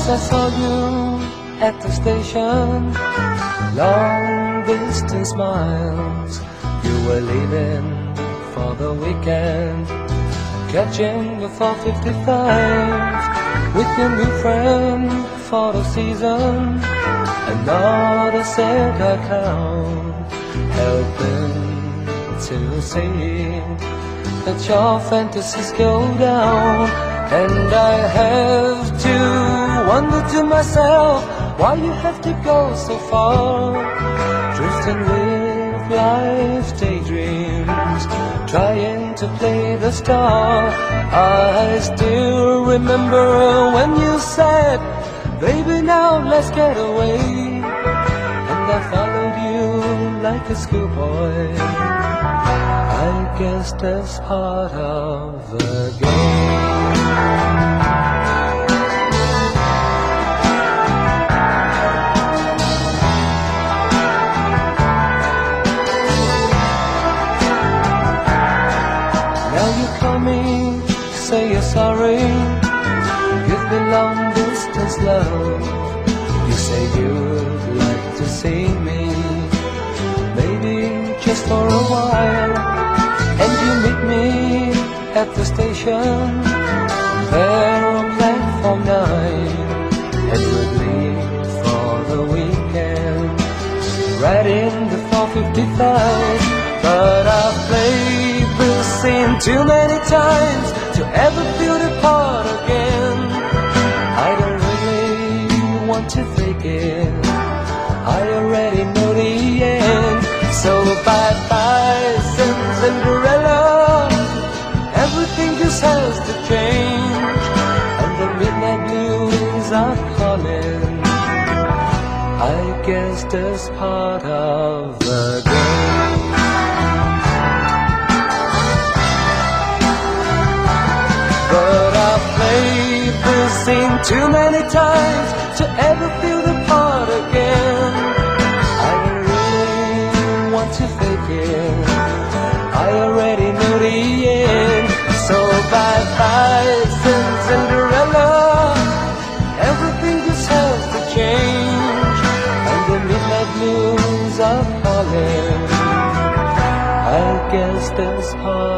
Once I saw you at the station, long distance miles. You were leaving for the weekend, catching the 455 with your new friend for the season. Another sad account, helping to see that your fantasies go down. And I have to wonder to myself why you have to go so far, drifting with life's daydreams, trying to play the star. I still remember when you said, baby, now let's get away. And I followed you like a schoolboy. I guess that's part of the game. Now you call me, say you're sorry, give me long distance love. You say you'd like to see me, maybe just for a while. And you meet me at the station, there on platform 9, and we'll leave for the weekend, right in the 455. But I've played this scene too many times to ever feel the part again. I don't really want to fake it, I already know the end. So bye-bye, Cinderella, everything just has to change, and the midnight blues are calling. I guess that's part of the game. But I've played this scene too many times to ever feel the part again. I don't really want to fake it, I already know the end. So bye-bye, Cinderella, everything just has to change, and the midnight blues are calling. I guess that's part